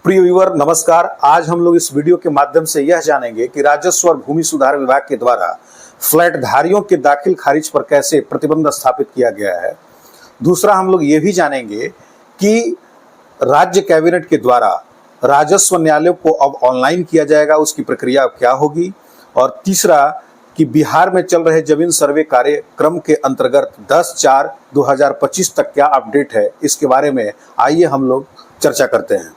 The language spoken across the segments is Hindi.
प्रिय व्यूअर नमस्कार। आज हम लोग इस वीडियो के माध्यम से यह जानेंगे कि राजस्व और भूमि सुधार विभाग के द्वारा फ्लैट धारियों के दाखिल खारिज पर कैसे प्रतिबंध स्थापित किया गया है। दूसरा, हम लोग ये भी जानेंगे कि राज्य कैबिनेट के द्वारा राजस्व न्यायालयों को अब ऑनलाइन किया जाएगा, उसकी प्रक्रिया क्या होगी। और तीसरा कि बिहार में चल रहे जमीन सर्वे कार्यक्रम के अंतर्गत 10/4/2025 तक क्या अपडेट है, इसके बारे में आइए हम लोग चर्चा करते हैं।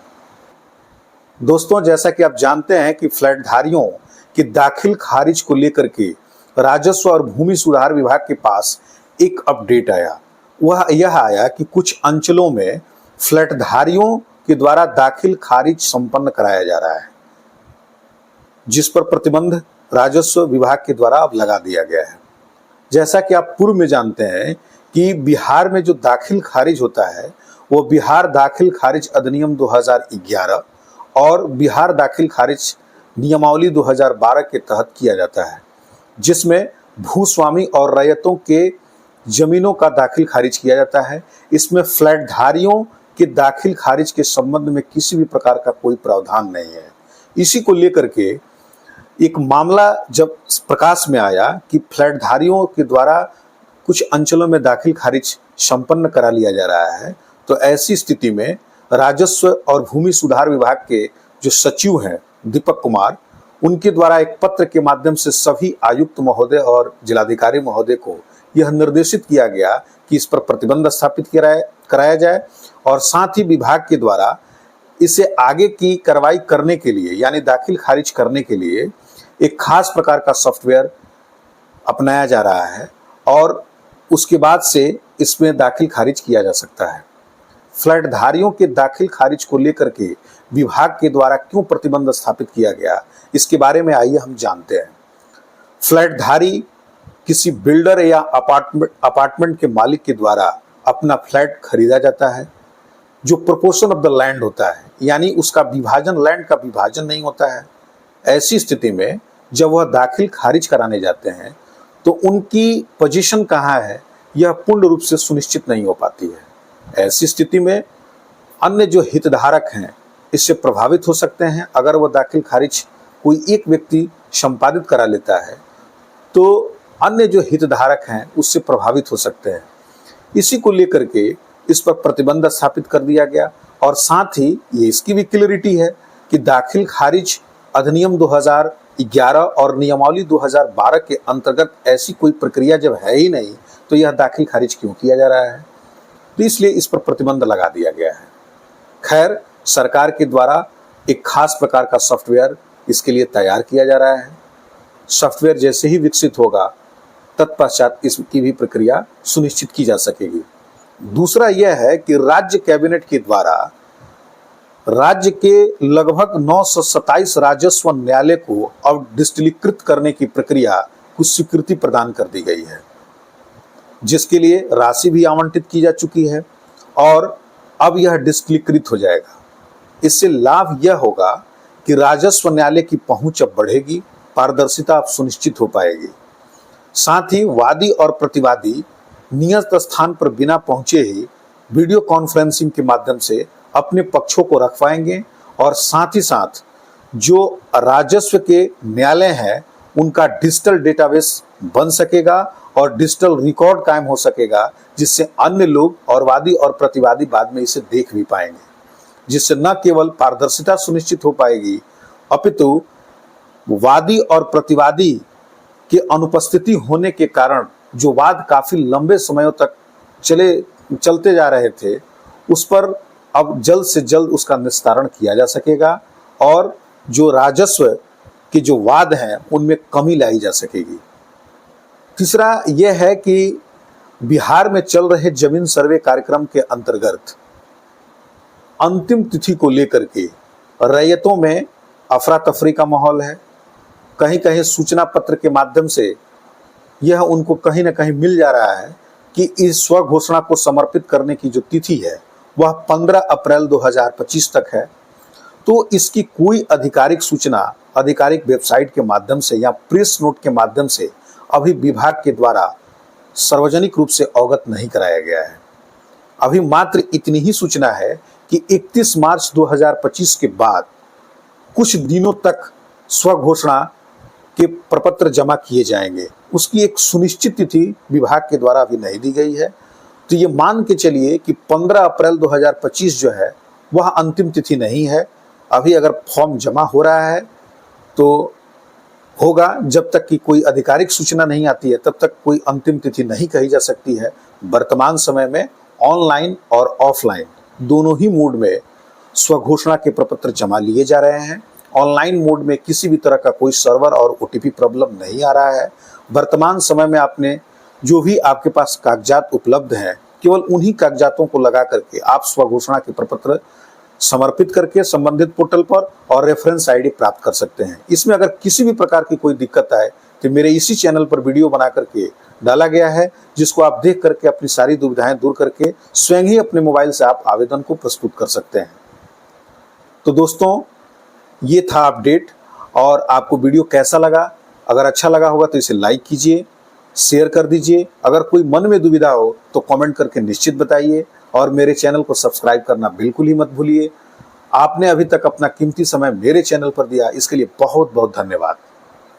दोस्तों, जैसा कि आप जानते हैं कि फ्लैट धारियों की दाखिल खारिज को लेकर के राजस्व और भूमि सुधार विभाग के पास एक अपडेट आया। वह यह आया कि कुछ अंचलों में फ्लैट धारियों के द्वारा दाखिल खारिज संपन्न कराया जा रहा है, जिस पर प्रतिबंध राजस्व विभाग के द्वारा अब लगा दिया गया है। जैसा कि आप पूर्व में जानते हैं कि बिहार में जो दाखिल खारिज होता है वो बिहार दाखिल खारिज अधिनियम 2011 और बिहार दाखिल खारिज नियमावली 2012 के तहत किया जाता है, जिसमें भूस्वामी और रैयतों के जमीनों का दाखिल खारिज किया जाता है। इसमें फ्लैट धारियों के दाखिल खारिज के संबंध में किसी भी प्रकार का कोई प्रावधान नहीं है। इसी को लेकर के एक मामला जब प्रकाश में आया कि फ्लैट धारियों के द्वारा कुछ अंचलों में दाखिल खारिज संपन्न करा लिया जा रहा है, तो ऐसी स्थिति में राजस्व और भूमि सुधार विभाग के जो सचिव हैं दीपक कुमार, उनके द्वारा एक पत्र के माध्यम से सभी आयुक्त महोदय और जिलाधिकारी महोदय को यह निर्देशित किया गया कि इस पर प्रतिबंध स्थापित कराया जाए और साथ ही विभाग के द्वारा इसे आगे की कार्रवाई करने के लिए, यानी दाखिल खारिज करने के लिए एक खास प्रकार का सॉफ्टवेयर अपनाया जा रहा है और उसके बाद से इसमें दाखिल खारिज किया जा सकता है। फ्लैट धारियों के दाखिल खारिज को लेकर के विभाग के द्वारा क्यों प्रतिबंध स्थापित किया गया, इसके बारे में आइए हम जानते हैं। फ्लैट धारी किसी बिल्डर या अपार्टमेंट के मालिक के द्वारा अपना फ्लैट खरीदा जाता है, जो प्रोपोर्शन ऑफ द लैंड होता है, यानी उसका विभाजन, लैंड का विभाजन नहीं होता है। ऐसी स्थिति में जब वह दाखिल खारिज कराने जाते हैं तो उनकी पोजीशन कहाँ है यह पूर्ण रूप से सुनिश्चित नहीं हो पाती है। ऐसी स्थिति में अन्य जो हितधारक हैं इससे प्रभावित हो सकते हैं। अगर वह दाखिल खारिज कोई एक व्यक्ति संपादित करा लेता है तो अन्य जो हितधारक हैं उससे प्रभावित हो सकते हैं। इसी को लेकर के इस पर प्रतिबंध स्थापित कर दिया गया और साथ ही ये इसकी भी क्लियरिटी है कि दाखिल खारिज अधिनियम 2011 और नियमावली 2012 के अंतर्गत ऐसी कोई प्रक्रिया जब है ही नहीं तो यह दाखिल खारिज क्यों किया जा रहा है, तो इसलिए इस पर प्रतिबंध लगा दिया गया है। खैर, सरकार के द्वारा एक खास प्रकार का सॉफ्टवेयर इसके लिए तैयार किया जा रहा है। सॉफ्टवेयर जैसे ही विकसित होगा तत्पश्चात इसकी भी प्रक्रिया सुनिश्चित की जा सकेगी। दूसरा यह है कि राज्य कैबिनेट के द्वारा राज्य के लगभग 927 राजस्व न्यायालय को अब डिजिटलीकृत करने की प्रक्रिया को स्वीकृति प्रदान कर दी गई है, जिसके लिए राशि भी आवंटित की जा चुकी है और अब यह डिजिटलीकृत हो जाएगा। इससे लाभ यह होगा कि राजस्व न्यायालय की पहुंच अब बढ़ेगी, पारदर्शिता अब सुनिश्चित हो पाएगी। साथ ही वादी और प्रतिवादी नियत स्थान पर बिना पहुंचे ही वीडियो कॉन्फ्रेंसिंग के माध्यम से अपने पक्षों को रख पाएंगे और साथ ही साथ जो राजस्व के न्यायालय हैं उनका डिजिटल डेटाबेस बन सकेगा और डिजिटल रिकॉर्ड कायम हो सकेगा, जिससे अन्य लोग और वादी और प्रतिवादी बाद में इसे देख भी पाएंगे, जिससे न केवल पारदर्शिता सुनिश्चित हो पाएगी अपितु वादी और प्रतिवादी के अनुपस्थिति होने के कारण जो वाद काफी लंबे समयों तक चलते जा रहे थे उस पर अब जल्द से जल्द उसका निस्तारण किया जा सकेगा और जो राजस्व के जो वाद हैं उनमें कमी लाई जा सकेगी। तीसरा यह है कि बिहार में चल रहे जमीन सर्वे कार्यक्रम के अंतर्गत अंतिम तिथि को लेकर के रैयतों में अफरा तफरी का माहौल है। कहीं कहीं सूचना पत्र के माध्यम से यह उनको कहीं ना कहीं मिल जा रहा है कि इस स्व घोषणा को समर्पित करने की जो तिथि है वह 15 अप्रैल 2025 तक है। तो इसकी कोई आधिकारिक सूचना आधिकारिक वेबसाइट के माध्यम से या प्रेस नोट के माध्यम से अभी विभाग के द्वारा सार्वजनिक रूप से अवगत नहीं कराया गया है। अभी मात्र इतनी ही सूचना है कि 31 मार्च 2025 के बाद कुछ दिनों तक स्वघोषणा के प्रपत्र जमा किए जाएंगे। उसकी एक सुनिश्चित तिथि विभाग के द्वारा अभी नहीं दी गई है, तो ये मान के चलिए कि 15 अप्रैल 2025 जो है वह अंतिम तिथि नहीं है। अभी अगर फॉर्म जमा हो रहा है तो होगा, जब तक कि कोई आधिकारिक सूचना नहीं आती है तब तक कोई अंतिम तिथि नहीं कही जा सकती है। वर्तमान समय में ऑनलाइन और ऑफलाइन दोनों ही मोड में स्वघोषणा के प्रपत्र जमा लिए जा रहे हैं। ऑनलाइन मोड में किसी भी तरह का कोई सर्वर और ओटीपी प्रॉब्लम नहीं आ रहा है। वर्तमान समय में आपने जो भी आपके पास कागजात उपलब्ध हैं, केवल उन्हीं कागजातों को लगा करके आप स्वघोषणा के प्रपत्र समर्पित करके संबंधित पोर्टल पर और रेफरेंस आईडी प्राप्त कर सकते हैं। इसमें अगर किसी भी प्रकार की कोई दिक्कत आए तो मेरे इसी चैनल पर वीडियो बना करके डाला गया है, जिसको आप देख करके अपनी सारी दुविधाएं दूर करके स्वयं ही अपने मोबाइल से आप आवेदन को प्रस्तुत कर सकते हैं। तो दोस्तों, ये था अपडेट, और आपको वीडियो कैसा लगा? अगर अच्छा लगा होगा तो इसे लाइक कीजिए, शेयर कर दीजिए। अगर कोई मन में दुविधा हो तो कमेंट करके निश्चित बताइए, और मेरे चैनल को सब्सक्राइब करना बिल्कुल ही मत भूलिए। आपने अभी तक अपना कीमती समय मेरे चैनल पर दिया, इसके लिए बहुत बहुत धन्यवाद।